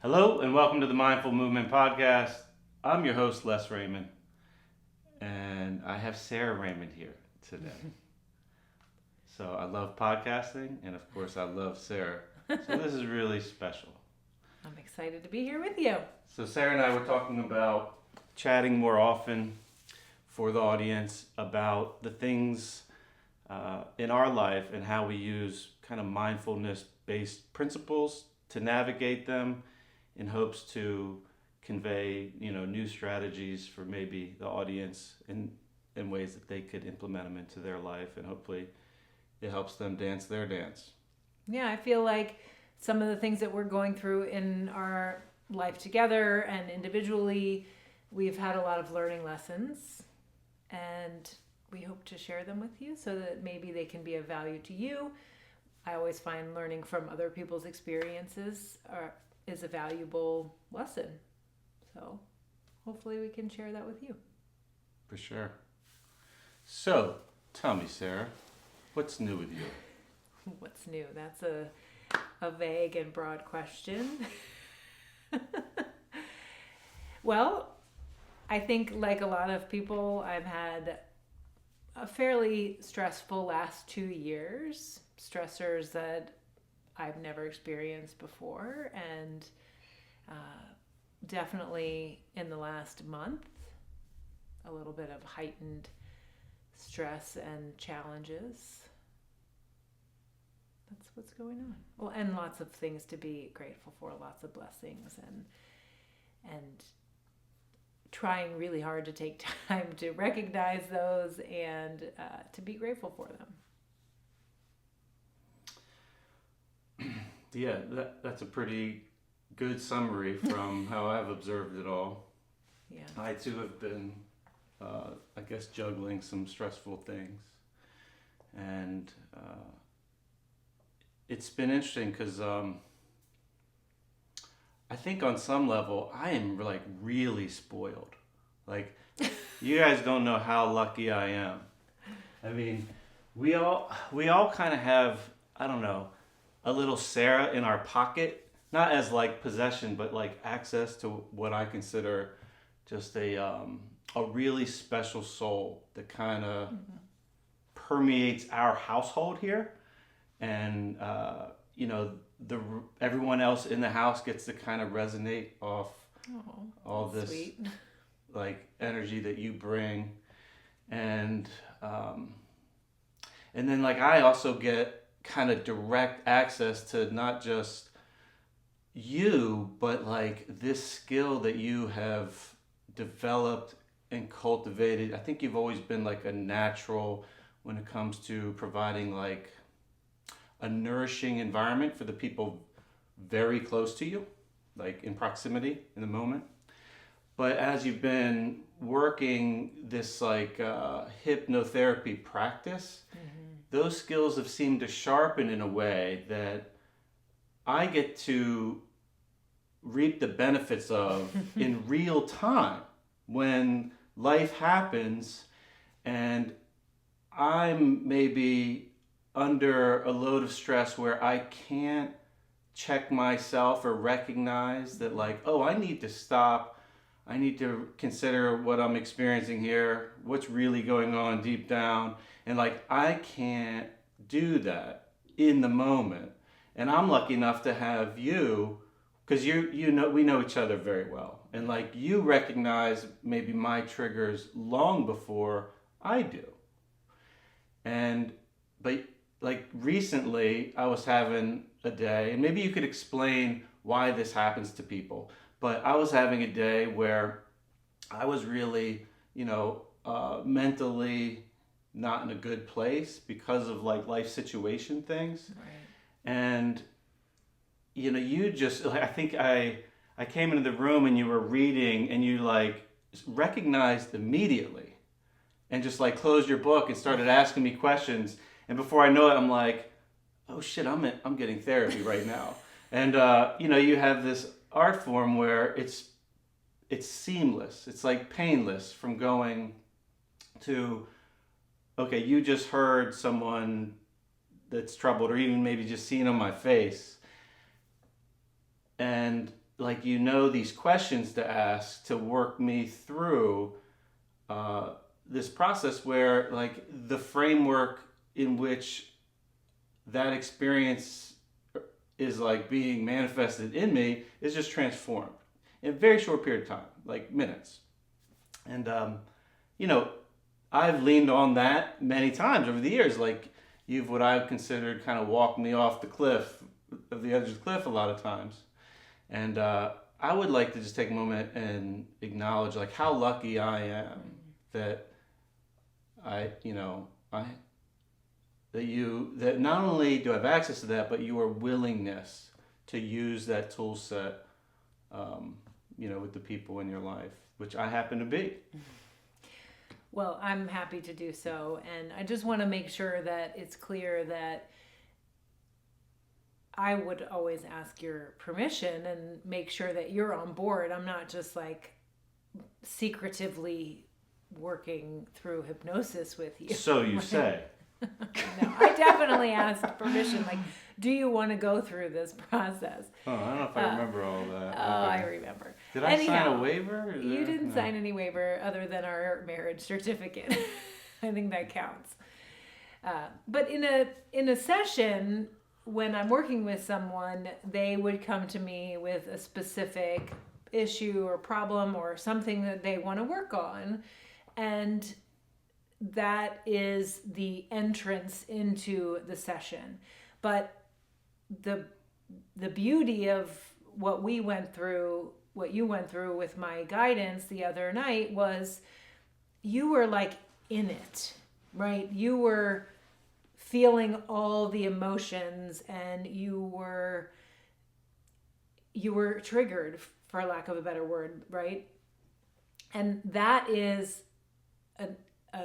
Hello and welcome to the Mindful Movement Podcast. I'm your host, Les Raymond, and I have Sarah Raymond here today. So I love podcasting, and of course, I love Sarah. So this is really special. I'm excited to be here with you. So Sarah and I were talking about chatting more often for the audience about the things in our life and how we use kind of mindfulness-based principles to navigate them in hopes to convey, new strategies for maybe the audience in ways that they could implement them into their life, and hopefully it helps them dance their dance. Yeah, I feel like some of the things that we're going through in our life together and individually, we've had a lot of learning lessons, and we hope to share them with you so that maybe they can be of value to you. I always find learning from other people's experiences is a valuable lesson. So hopefully we can share that with you. For sure. So, tell me, Sarah, what's new with you? What's new? That's a vague and broad question. Well, I think like a lot of people, I've had a fairly stressful last 2 years. Stressors that I've never experienced before, and definitely in the last month, a little bit of heightened stress and challenges. That's what's going on. Well, and lots of things to be grateful for, lots of blessings, and trying really hard to take time to recognize those and to be grateful for them. Yeah, that's a pretty good summary from how I've observed it all. Yeah. I too have been, I guess, juggling some stressful things. And it's been interesting because I think on some level I am like really spoiled. Like, you guys don't know how lucky I am. I mean, we all kind of have, I don't know, a little Sarah in our pocket, not as like possession, but like access to what I consider just a really special soul that kind of permeates our household here, and the everyone else in the house gets to kind of resonate off all this sweet. like energy that you bring, and then like I also get kind of direct access to not just you, but like this skill that you have developed and cultivated. I think you've always been like a natural when it comes to providing like a nourishing environment for the people very close to you, like in proximity in the moment. But as you've been working this like hypnotherapy practice, those skills have seemed to sharpen in a way that I get to reap the benefits of in real time when life happens and I'm maybe under a load of stress where I can't check myself or recognize that, like, oh, I need to stop. I need to consider what I'm experiencing here, what's really going on deep down. And like, I can't do that in the moment. And I'm lucky enough to have you, because we know each other very well. And like, you recognize maybe my triggers long before I do. But like recently I was having a day, and maybe you could explain why this happens to people. But I was having a day where I was really, mentally not in a good place because of like life situation things. Right. And, you just, like, I think I came into the room and you were reading and you like recognized immediately and just like closed your book and started asking me questions. And before I know it, I'm like, oh shit, I'm getting therapy right now. And, you have this art form where it's seamless. It's like painless from going to, okay, you just heard someone that's troubled, or even maybe just seen on my face. And like, these questions to ask to work me through this process where, like, the framework in which that experience is, like, being manifested in me is just transformed in a very short period of time, like minutes. And, I've leaned on that many times over the years. Like, you've what I've considered kind of walked me off the cliff, of the edge of the cliff a lot of times. And I would like to just take a moment and acknowledge, like, how lucky I am that I, you know, I that not only do I have access to that, but your willingness to use that tool set, with the people in your life, which I happen to be. Well, I'm happy to do so. And I just want to make sure that it's clear that I would always ask your permission and make sure that you're on board. I'm not just like secretively working through hypnosis with you. So you say. No, I definitely asked permission. Like, do you want to go through this process? Oh, I don't know if I remember all that. Oh, I remember. Did I sign a waiver? You didn't sign any waiver other than our marriage certificate. I think that counts. But in a session, when I'm working with someone, they would come to me with a specific issue or problem or something that they want to work on, and that is the entrance into the session. But the beauty of what you went through with my guidance the other night was you were like in it, right? You were feeling all the emotions, and you were triggered, for lack of a better word, right? And that is a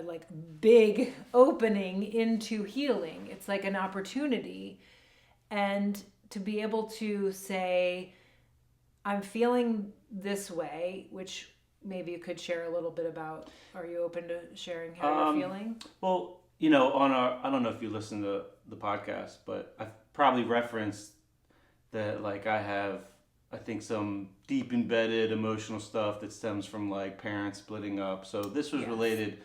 like big opening into healing. It's like an opportunity. And to be able to say, I'm feeling this way, which maybe you could share a little bit about. Are you open to sharing how you're feeling? Well, I don't know if you listen to the podcast, but I've probably referenced that, like, I think some deep embedded emotional stuff that stems from, like, parents splitting up. So this was related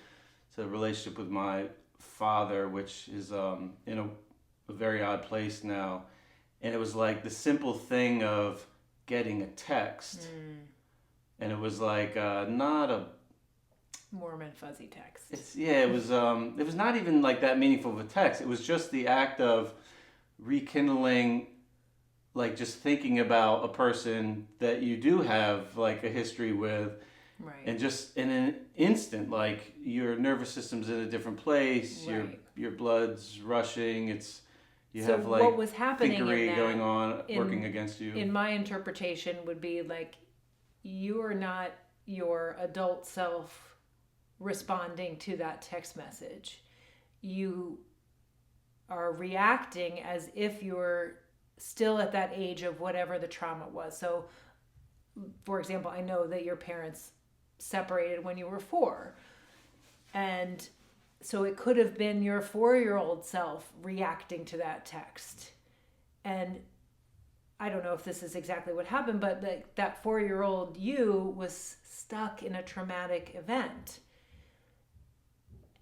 to the relationship with my father, which is in a very odd place now. And it was like the simple thing of getting a text. And it was like not a warm and fuzzy text. It was not even like that meaningful of a text. It was just the act of rekindling, like, just thinking about a person that you do have, like, a history with. Right. And just in an instant, like, your nervous system's in a different place, right. your blood's rushing, you so have, like, what was happening thinkery going on, working against you. In my interpretation would be like, you are not your adult self responding to that text message. You are reacting as if you're still at that age of whatever the trauma was. So, for example, I know that your parents separated when you were 4. And so it could have been your 4-year-old self reacting to that text. And I don't know if this is exactly what happened, but that 4-year-old you was stuck in a traumatic event.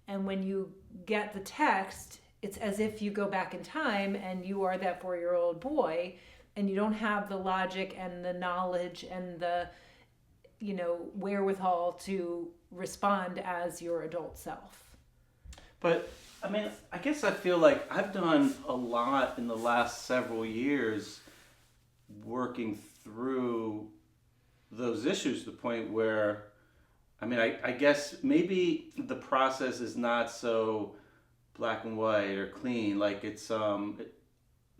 And when you get the text, it's as if you go back in time and you are that 4-year-old boy, and you don't have the logic and the knowledge and the, wherewithal to respond as your adult self. But, I mean, I guess I feel like I've done a lot in the last several years working through those issues to the point where, I mean, I guess maybe the process is not so black and white or clean. Like, it's,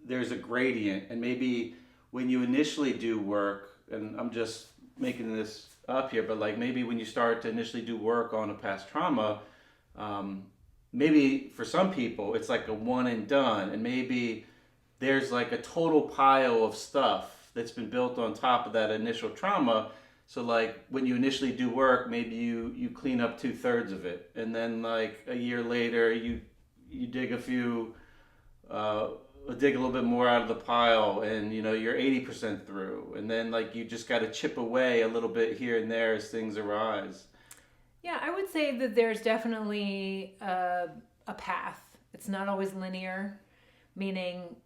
there's a gradient. And maybe when you initially do work, and I'm just making this up here, but, like, maybe when you start to initially do work on a past trauma, maybe for some people it's like a one and done, and maybe there's like a total pile of stuff that's been built on top of that initial trauma. So, like, when you initially do work, maybe you clean up 2/3 of it, and then, like, a year later you dig a few dig a little bit more out of the pile, and you're 80% through, and then like you just got to chip away a little bit here and there as things arise. Yeah, I would say that there's definitely a path. It's not always linear, meaning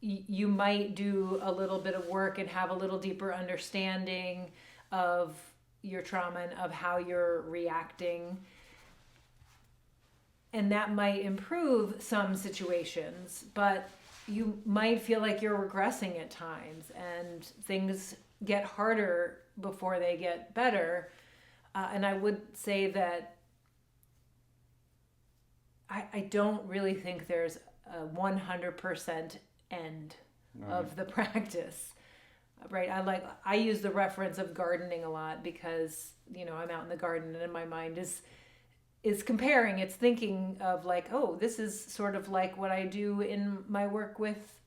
you might do a little bit of work and have a little deeper understanding of your trauma and of how you're reacting. And that might improve some situations, but you might feel like you're regressing at times and things get harder before they get better. And I would say that I don't really think there's a 100% end of the practice, right? I use the reference of gardening a lot because, I'm out in the garden and my mind is comparing. It's thinking of like, oh, this is sort of like what I do in my work with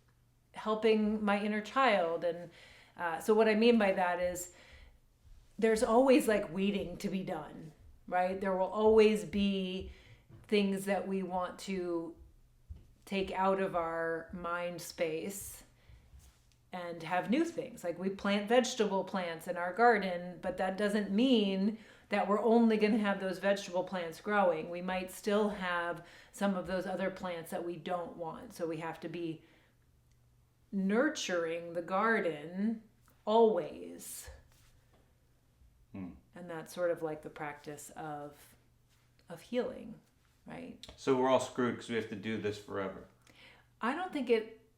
helping my inner child. And so what I mean by that is there's always like weeding to be done, right? There will always be things that we want to take out of our mind space and have new things. Like we plant vegetable plants in our garden, but that doesn't mean that we're only going to have those vegetable plants growing. We might still have some of those other plants that we don't want. So we have to be nurturing the garden always. And that's sort of like the practice of healing, right? So we're all screwed because we have to do this forever. I don't think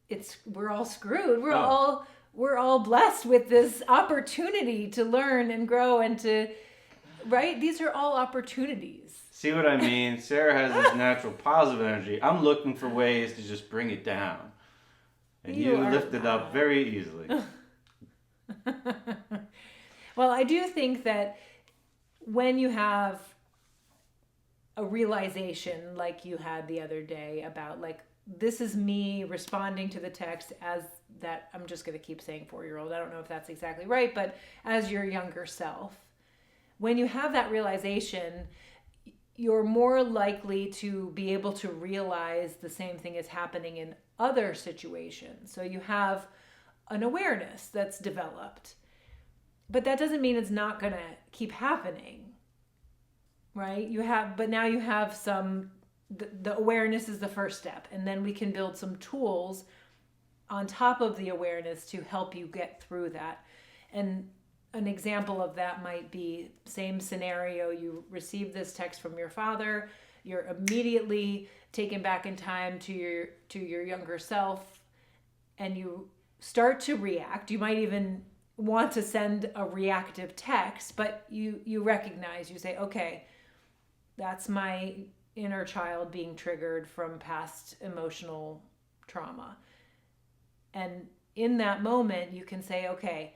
it's we're all screwed. We're all blessed with this opportunity to learn and grow and to, right? These are all opportunities. See what I mean? Sarah has this natural positive energy. I'm looking for ways to just bring it down. And you lift it up very easily. Well, I do think that when you have a realization like you had the other day about like, this is me responding to the text as that, I'm just going to keep saying 4-year-old. I don't know if that's exactly right, but as your younger self, when you have that realization, you're more likely to be able to realize the same thing is happening in other situations. So you have an awareness that's developed. But that doesn't mean it's not going to keep happening, right? But now you have the awareness is the first step. And then we can build some tools on top of the awareness to help you get through that. And an example of that might be same scenario. You receive this text from your father. You're immediately taken back in time to your younger self, and you start to react. You might even want to send a reactive text, but you recognize, you say, okay, that's my inner child being triggered from past emotional trauma. And in that moment, you can say, okay,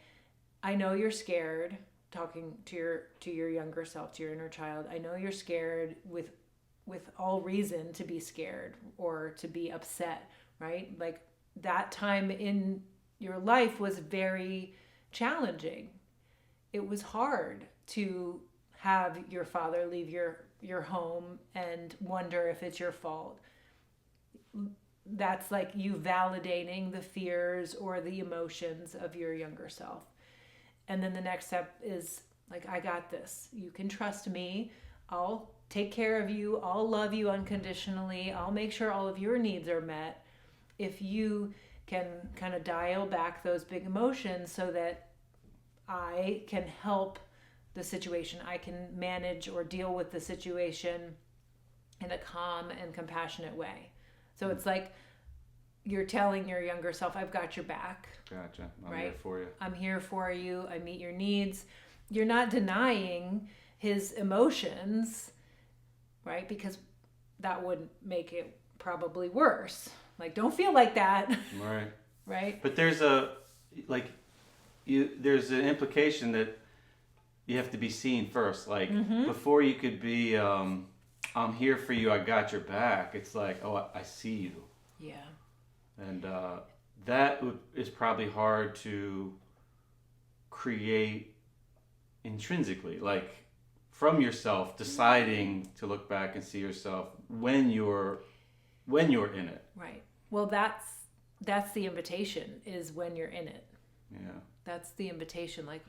I know you're scared, talking to your younger self, to your inner child. I know you're scared with all reason to be scared or to be upset, right? Like that time in your life was very challenging. It was hard to have your father leave your home and wonder if it's your fault. That's like you validating the fears or the emotions of your younger self. And then the next step is like, I got this. You can trust me. I'll take care of you. I'll love you unconditionally. I'll make sure all of your needs are met. If you can kind of dial back those big emotions so that I can help the situation, I can manage or deal with the situation in a calm and compassionate way. So it's like you're telling your younger self, I've got your back. Gotcha. I'm right? here for you. I'm here for you. I meet your needs. You're not denying his emotions, right? Because that would make it probably worse. Like, don't feel like that. Right. Right? But there's there's an implication that you have to be seen first. Like, before you could be, I'm here for you, I got your back. It's like, oh, I see you. Yeah. And that is probably hard to create intrinsically, like from yourself, deciding to look back and see yourself when you're in it. Right. Well, that's that's the invitation, is when you're in it. Yeah. That's the invitation, like,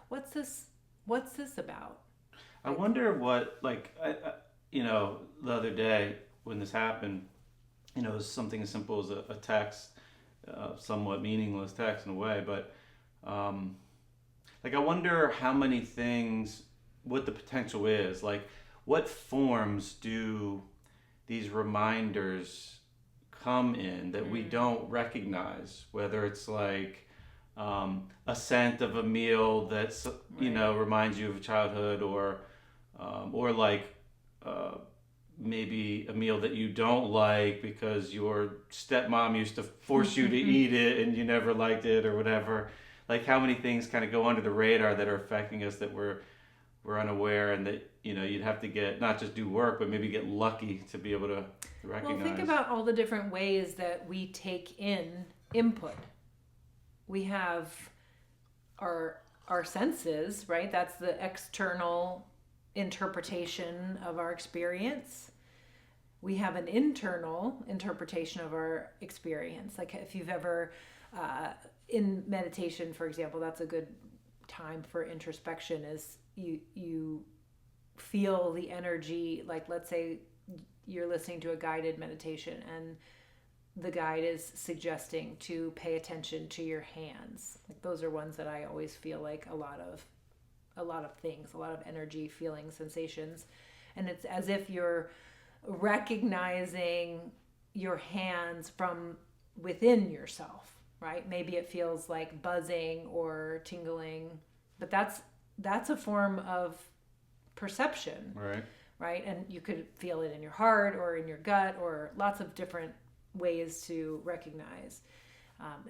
what's this about? I wonder what, like, the other day when this happened, it was something as simple as a text, somewhat meaningless text in a way, but like, I wonder how many things, what the potential is. Like, what forms do these reminders come in that we don't recognize? Whether it's like a scent of a meal that's, reminds you of childhood, or like maybe a meal that you don't like because your stepmom used to force you to eat it and you never liked it, or whatever. Like, how many things kind of go under the radar that are affecting us that we're unaware, and that you'd have to get, not just do work, but maybe get lucky to be able to recognize. Well, think about all the different ways that we take in input. We have our senses, right? That's the external interpretation of our experience. We have an internal interpretation of our experience. Like, if you've ever in meditation, for example, that's a good time for introspection, is you feel the energy. Like, let's say you're listening to a guided meditation and the guide is suggesting to pay attention to your hands. Like, those are ones that I always feel like a lot of things, a lot of energy, feeling, sensations. And it's as if you're recognizing your hands from within yourself, right? Maybe it feels like buzzing or tingling, but that's a form of perception, right? And you could feel it in your heart or in your gut, or lots of different ways to recognize.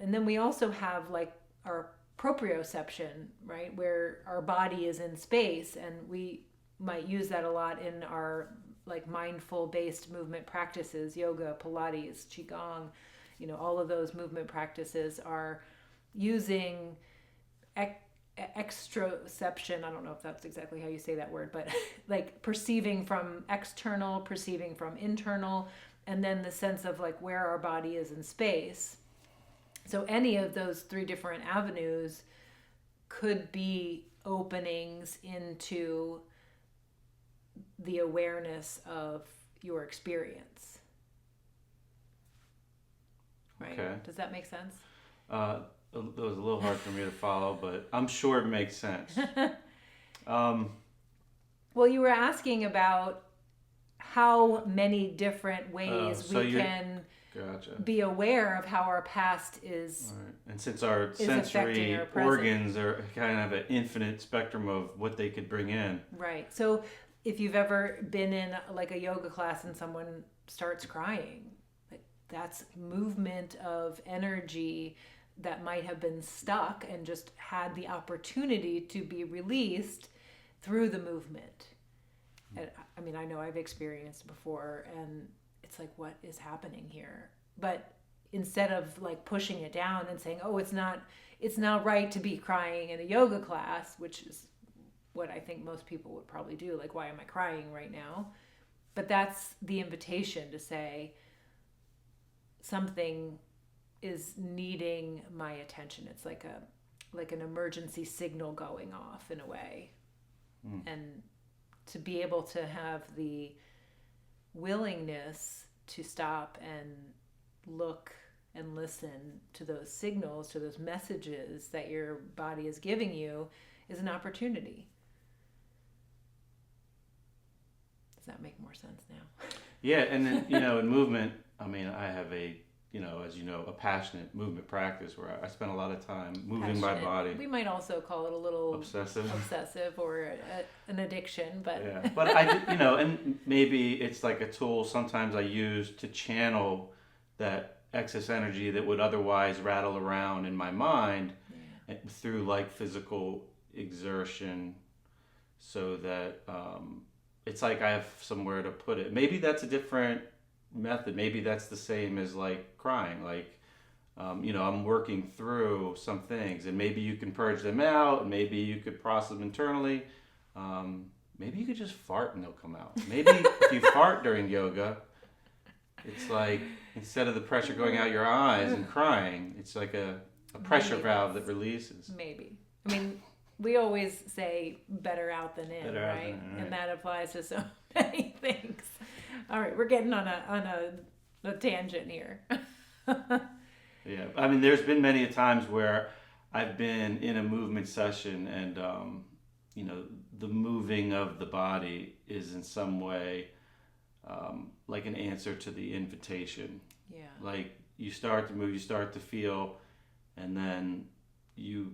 And then we also have like our proprioception, right? Where our body is in space, and we might use that a lot in our like mindful based movement practices, yoga, Pilates, Qigong, all of those movement practices are using extroception. I don't know if that's exactly how you say that word, but like perceiving from external, perceiving from internal, and then the sense of like where our body is in space. So any of those three different avenues could be openings into the awareness of your experience. Right? Okay. Does that make sense? It was a little hard for me to follow, but I'm sure it makes sense. Well, you were asking about how many different ways we can be aware of how our past is. Right. And since our sensory organs are kind of an infinite spectrum of what they could bring in. Right. So if you've ever been in like a yoga class and someone starts crying, that's movement of energy that might have been stuck and just had the opportunity to be released through the movement. And, I mean, I know I've experienced before, and it's like, what is happening here? But instead of like pushing it down and saying, oh, it's not right to be crying in a yoga class, which is what I think most people would probably do. Like, why am I crying right now? But that's the invitation to say something is needing my attention. It's like an emergency signal going off in a way. And to be able to have the willingness to stop and look and listen to those signals, to those messages that your body is giving you, is an opportunity. Does that make more sense now? Yeah, and then, in movement, I mean, I have a passionate movement practice where I spend a lot of time moving my body. We might also call it a little obsessive or an addiction, but yeah. But and maybe it's like a tool sometimes I use to channel that excess energy that would otherwise rattle around in my mind through like physical exertion, so that it's like I have somewhere to put it. Maybe that's a different method. Maybe that's the same as like crying. Like, I'm working through some things, and maybe you can purge them out, and maybe you could process them internally. Maybe you could just fart and they'll come out. Maybe if you fart during yoga, It's like instead of the pressure going out your eyes and crying, it's like a pressure Maybe valve that releases. Maybe. I mean, we always say better out than in, Better out right? than in, right. And that applies to so many things. All right, we're getting on a tangent here. Yeah, I mean, there's been many times where I've been in a movement session, and the moving of the body is in some way like an answer to the invitation. Yeah. Like you start to move, you start to feel, and then you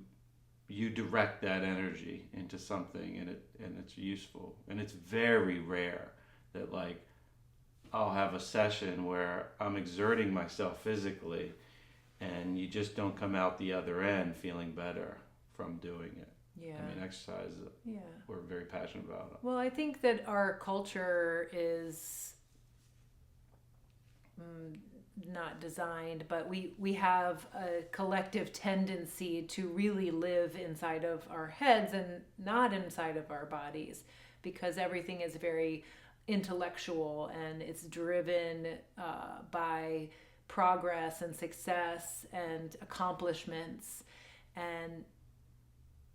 direct that energy into something, and it's useful. And it's very rare that like I'll have a session where I'm exerting myself physically, and you just don't come out the other end feeling better from doing it. Yeah. I mean, exercise, Yeah. we're very passionate about it. Well, I think that our culture is not designed, but we have a collective tendency to really live inside of our heads and not inside of our bodies, because everything is very intellectual and it's driven by progress and success and accomplishments. And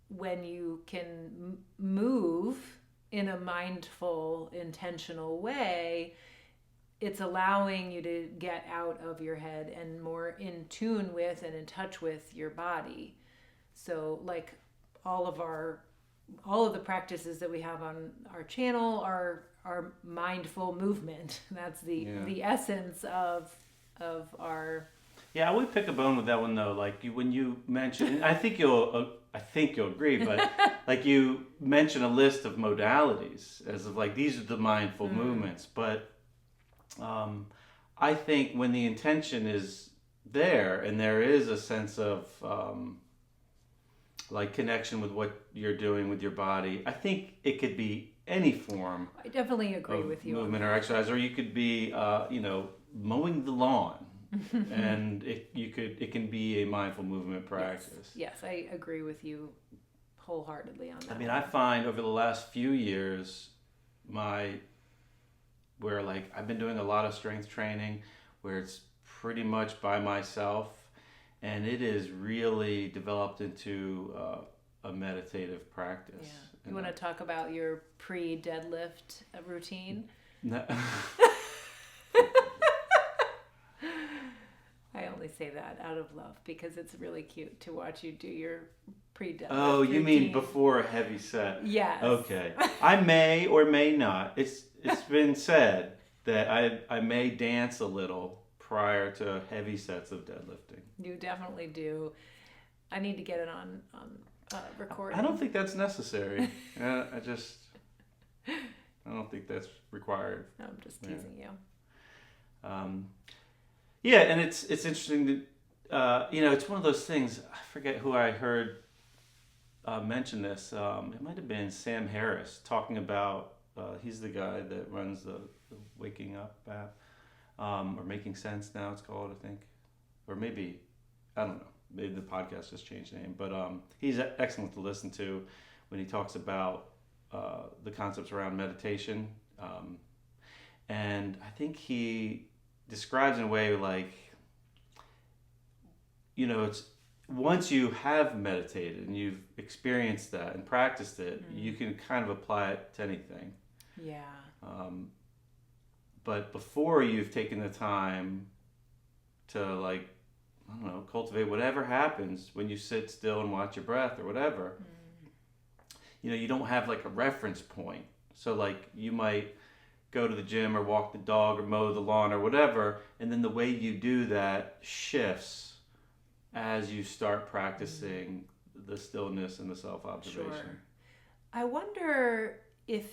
when you can move in a mindful, intentional way, it's allowing you to get out of your head and more in tune with and in touch with your body. So like all of the practices that we have on our channel are mindful movement. That's the essence of our. Yeah, I would pick a bone with that one though. Like when you mentioned, I think you'll agree, but like you mentioned a list of modalities as of like these are the mindful movements. But I think when the intention is there and there is a sense of like connection with what you're doing with your body, I think it could be any form. I definitely agree with you. Movement or exercise, or you could be mowing the lawn. And it can be a mindful movement practice. Yes, I agree with you wholeheartedly on that. I mean, I find over the last few years, where like I've been doing a lot of strength training, where it's pretty much by myself, and it is really developed into a meditative practice. Yeah. You want to talk about your pre-deadlift routine? No. I only say that out of love because it's really cute to watch you do your pre-deadlift. Oh, you routine. mean before a heavy set? Yes. Okay. I may or may not. It's been said that I may dance a little prior to heavy sets of deadlifting. You definitely do. I need to get it on recording. I don't think that's necessary. I don't think that's required. I'm just teasing you. Yeah, and it's interesting that it's one of those things. I forget who I heard mention this. It might have been Sam Harris talking about. He's the guy that runs the Waking Up app, or Making Sense now it's called, I think, or maybe I don't know. Maybe the podcast just changed name, but he's excellent to listen to when he talks about the concepts around meditation, and I think he describes in a way like, it's once you have meditated and you've experienced that and practiced it, you can kind of apply it to anything. Yeah. But before you've taken the time to like, I don't know, cultivate whatever happens when you sit still and watch your breath or whatever, you don't have like a reference point. So like you might go to the gym or walk the dog or mow the lawn or whatever, and then the way you do that shifts as you start practicing the stillness and the self-observation. Sure. I wonder if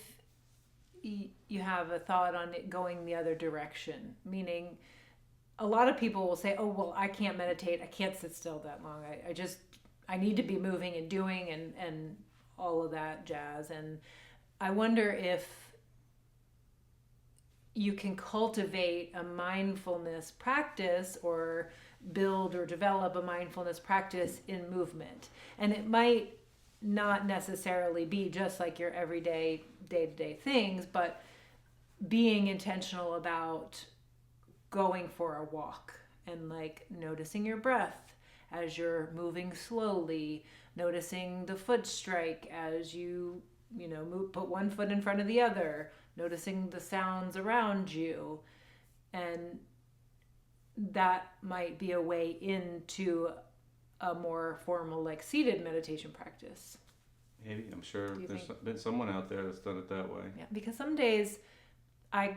you have a thought on it going the other direction, meaning a lot of people will say, oh, well, I can't meditate, I can't sit still that long, I need to be moving and doing and all of that jazz. And I wonder if you can cultivate a mindfulness practice or build or develop a mindfulness practice in movement. And it might not necessarily be just like your everyday day-to-day things, but being intentional about going for a walk and like noticing your breath as you're moving slowly, noticing the foot strike as you move, put one foot in front of the other, noticing the sounds around you. And that might be a way into a more formal, like seated meditation practice. Maybe. I'm sure there's been someone out there that's done it that way. Yeah, because some days I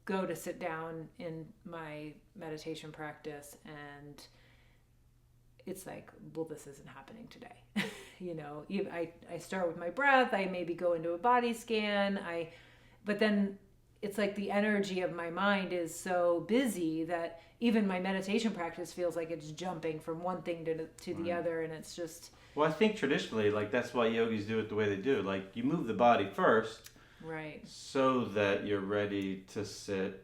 go to sit down in my meditation practice and it's like, well, this isn't happening today. I start with my breath. I maybe go into a body scan. But then it's like the energy of my mind is so busy that even my meditation practice feels like it's jumping from one thing to the other, and it's just... Well, I think traditionally, like, that's why yogis do it the way they do. Like, you move the body first, right, so that you're ready to sit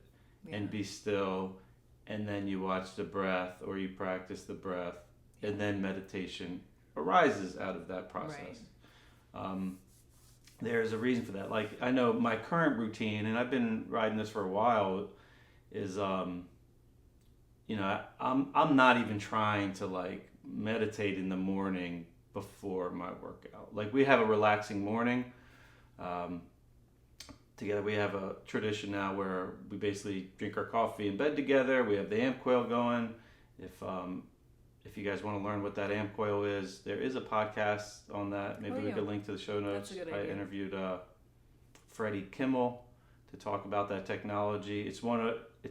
and be still, and then you watch the breath or you practice the breath, and then meditation arises out of that process. Right. There's a reason for that. Like, I know my current routine, and I've been riding this for a while, is I'm not even trying to like meditate in the morning before my workout. Like, we have a relaxing morning. Together, we have a tradition now where we basically drink our coffee in bed together. We have the amp coil going. If you guys want to learn what that amp coil is, there is a podcast on that. Maybe we could link to the show notes. That's a good I idea. interviewed Freddie Kimmel to talk about that technology. It's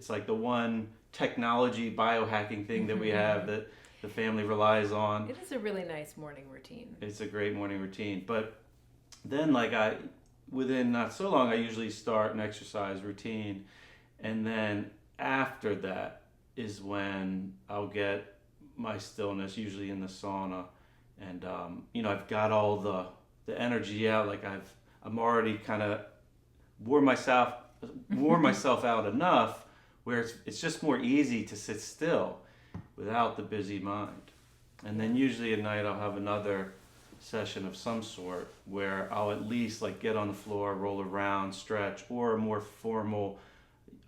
like the one technology biohacking thing that we have that the family relies on. It is a really nice morning routine. It's a great morning routine. But then, like, within not so long, I usually start an exercise routine, and then after that is when I'll get my stillness, usually in the sauna, and I've got all the energy out. Like, I'm already kind of wore myself out enough where it's just more easy to sit still without the busy mind. And then usually at night I'll have another session of some sort where I'll at least like get on the floor, roll around, stretch, or a more formal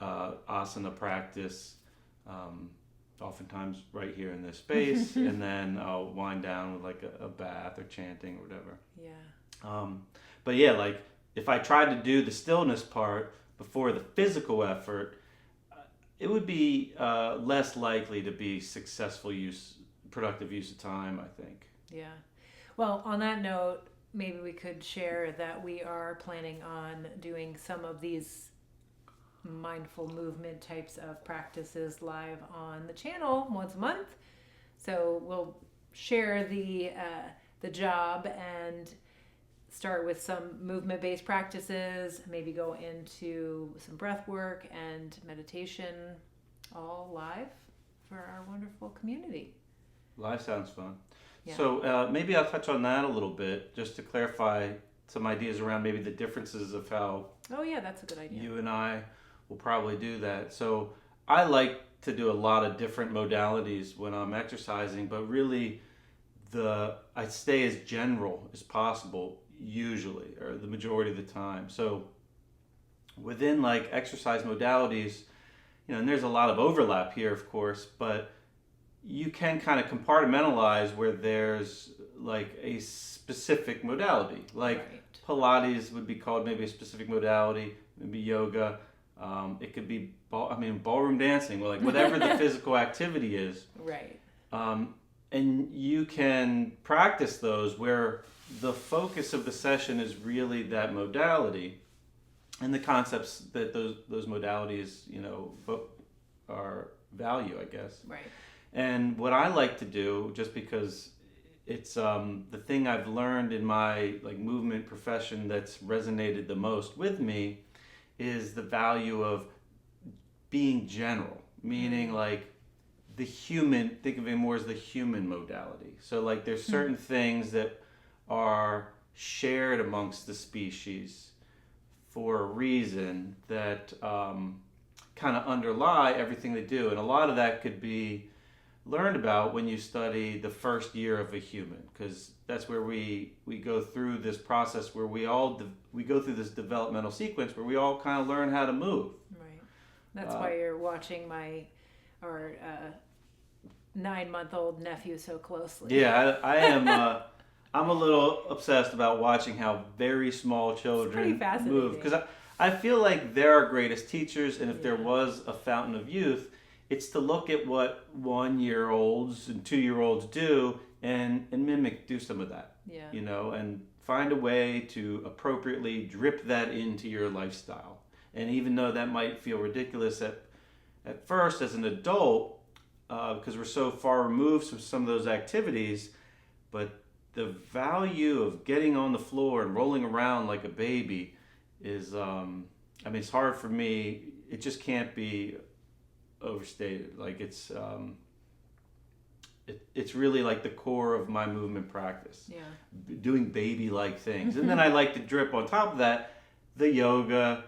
asana practice. Oftentimes right here in this space, and then I'll wind down with like a bath or chanting or whatever. Yeah. But yeah, like if I tried to do the stillness part before the physical effort, it would be less likely to be productive use of time, I think. Yeah. Well, on that note, maybe we could share that we are planning on doing some of these mindful movement types of practices live on the channel once a month. So we'll share the job and start with some movement-based practices, maybe go into some breath work and meditation, all live for our wonderful community. Live sounds fun. Yeah. So maybe I'll touch on that a little bit, just to clarify some ideas around maybe the differences of how that's a good idea. You and I will probably do that. So I like to do a lot of different modalities when I'm exercising, but really I stay as general as possible usually, or the majority of the time. So within like exercise modalities, and there's a lot of overlap here, of course, but you can kind of compartmentalize where there's like a specific modality. Like Pilates would be called maybe a specific modality, maybe yoga. It could be ballroom dancing, like whatever the physical activity is. Right. And you can practice those where the focus of the session is really that modality and the concepts that those modalities, are value, I guess. Right. And what I like to do, just because it's the thing I've learned in my like movement profession that's resonated the most with me, is the value of being general, meaning like the human, think of it more as the human modality. So like there's certain things that are shared amongst the species for a reason that kind of underlie everything they do. And a lot of that could be learned about when you study the first year of a human, because that's where we go through this process where we go through this developmental sequence where we all kind of learn how to move. Right. That's why you're watching our 9-month-old nephew so closely. Yeah, I am. I'm a little obsessed about watching how very small children move, because I feel like they're our greatest teachers, and if there was a fountain of youth, it's to look at what 1-year-olds and 2-year-olds do and do some of that. Yeah. You know, and find a way to appropriately drip that into your lifestyle. And even though that might feel ridiculous at first as an adult, because we're so far removed from some of those activities, but the value of getting on the floor and rolling around like a baby is, it's hard for me. It just can't be overstated. Like it's really like the core of my movement practice. Yeah. Doing baby-like things. And then I like to drip on top of that the yoga,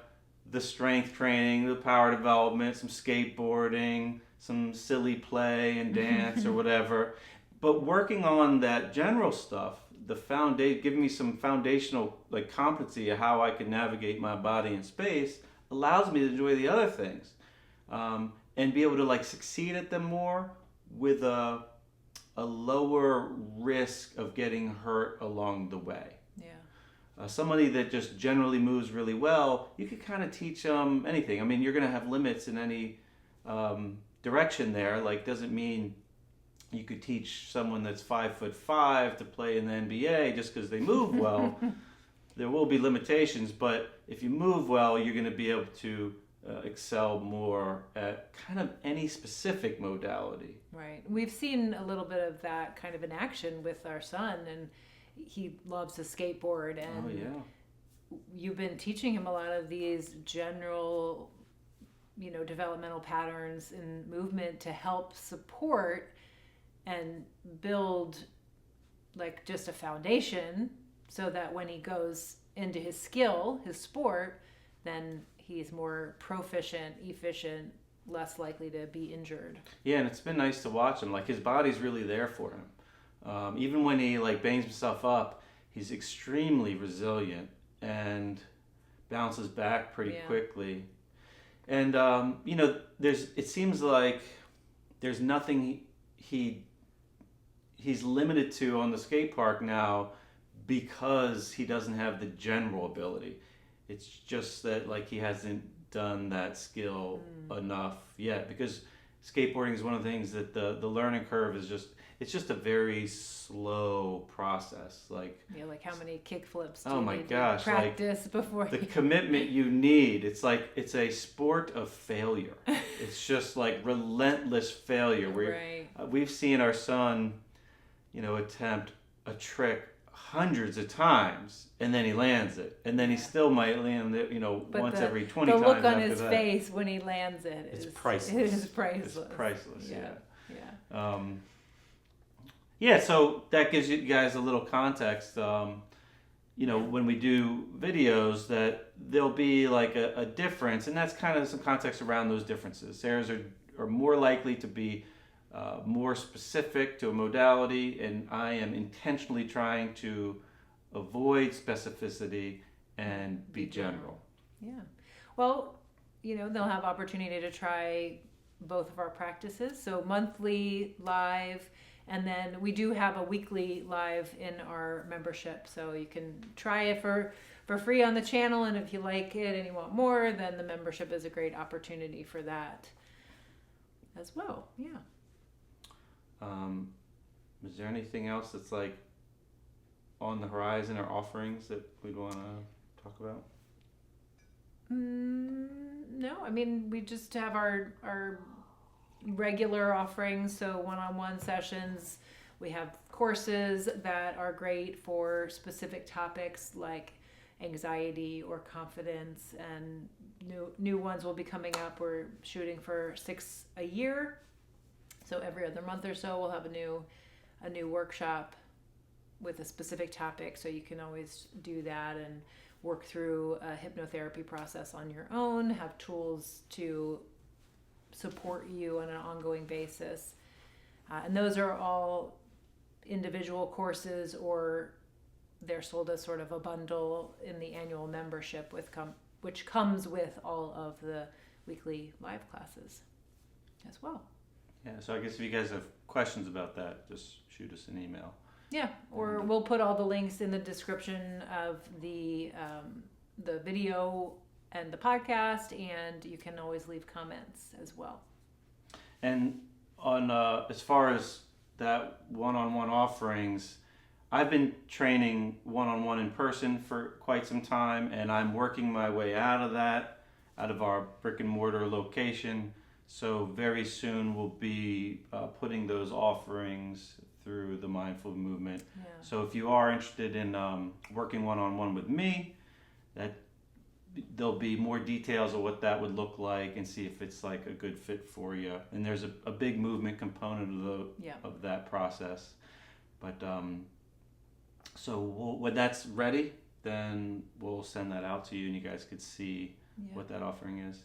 the strength training, the power development, some skateboarding, some silly play and dance or whatever. But working on that general stuff, giving me some foundational like competency of how I can navigate my body in space, allows me to enjoy the other things, and be able to like succeed at them more with a lower risk of getting hurt along the way. Yeah. Somebody that just generally moves really well, you could kind of teach them anything. I mean, you're going to have limits in any direction there. Like, doesn't mean you could teach someone that's 5'5" to play in the NBA just because they move well. There will be limitations, but if you move well, you're going to be able to excel more at kind of any specific modality. Right. We've seen a little bit of that kind of in action with our son, and he loves to skateboard. And oh yeah, you've been teaching him a lot of these general, developmental patterns in movement to help support and build like just a foundation so that when he goes into his skill, his sport, then he's more proficient, efficient, less likely to be injured. Yeah, and it's been nice to watch him. Like, his body's really there for him. Even when he like bangs himself up, he's extremely resilient and bounces back pretty quickly. And it seems like there's nothing he's limited to on the skate park now because he doesn't have the general ability. It's just that like he hasn't done that skill enough yet, because skateboarding is one of the things that the learning curve is just a very slow process. Like how many kickflips do oh you my need gosh, to practice before the commitment you need. It's like it's a sport of failure. It's just like relentless failure. Right. We've seen our son, attempt a trick hundreds of times, and then he lands it, and then he still might land it, but once every 20 times. The look on after his that. face when he lands it is priceless. It is priceless. It's priceless. Yeah. Yeah. So that gives you guys a little context. When we do videos, that there'll be like a difference, and that's kind of some context around those differences. Sarah's are more likely to be more specific to a modality, and I am intentionally trying to avoid specificity and be general. Yeah. Well, they'll have opportunity to try both of our practices. So monthly live, and then we do have a weekly live in our membership. So you can try it for free on the channel, and if you like it and you want more, then the membership is a great opportunity for that as well. Yeah. Is there anything else that's like on the horizon or offerings that we'd want to talk about? No, we just have our regular offerings. So one-on-one sessions. We have courses that are great for specific topics like anxiety or confidence, and new ones will be coming up. We're shooting for 6 a year. So every other month or so, we'll have a new workshop with a specific topic. So you can always do that and work through a hypnotherapy process on your own, have tools to support you on an ongoing basis. And those are all individual courses, or they're sold as sort of a bundle in the annual membership which comes with all of the weekly live classes as well. Yeah, so I guess if you guys have questions about that, just shoot us an email. Yeah, or we'll put all the links in the description of the video and the podcast, and you can always leave comments as well. And on as far as that one-on-one offerings, I've been training one-on-one in person for quite some time, and I'm working my way out of our brick and mortar location. So very soon we'll be putting those offerings through the mindful movement. Yeah. So if you are interested in working one-on-one with me, there'll be more details of what that would look like, and see if it's like a good fit for you. And there's a big movement component of that process. But so when that's ready, then we'll send that out to you, and you guys could see what that offering is.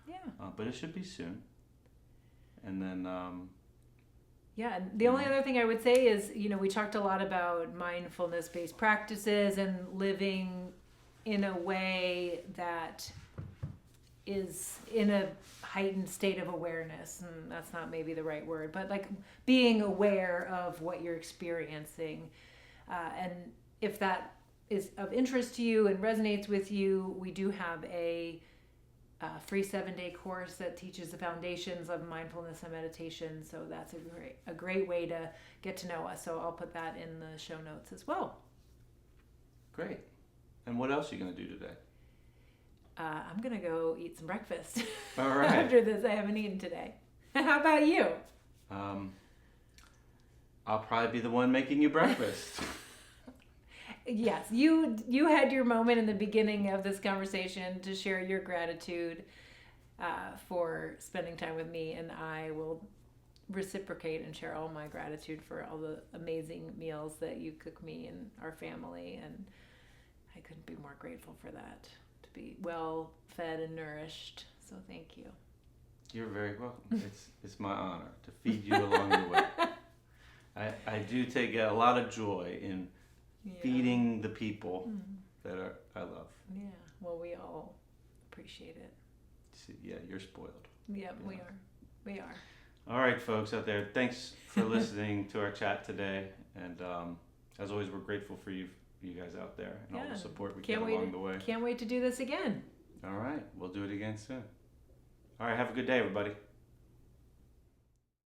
Yeah. But it should be soon. And then and the only other thing I would say is, we talked a lot about mindfulness-based practices and living in a way that is in a heightened state of awareness. And that's not maybe the right word, but like being aware of what you're experiencing. And if that is of interest to you and resonates with you, we do have a free 7-day course that teaches the foundations of mindfulness and meditation. So that's a great way to get to know us. So I'll put that in the show notes as well. Great. And what else are you going to do today? I'm going to go eat some breakfast. All right. After this, I haven't eaten today. How about you? I'll probably be the one making you breakfast. Yes, you had your moment in the beginning of this conversation to share your gratitude for spending time with me, and I will reciprocate and share all my gratitude for all the amazing meals that you cook me and our family, and I couldn't be more grateful for that, to be well fed and nourished. So thank you. You're very welcome. It's my honor to feed you along the way. I do take a lot of joy in feeding the people that I love. Yeah, well, we all appreciate it. Yeah, you're spoiled. Yeah, we are. All right, folks out there, thanks for listening to our chat today. And as always, we're grateful for you guys out there and all the support we get along the way. Can't wait to do this again. All right, we'll do it again soon. All right, have a good day, everybody.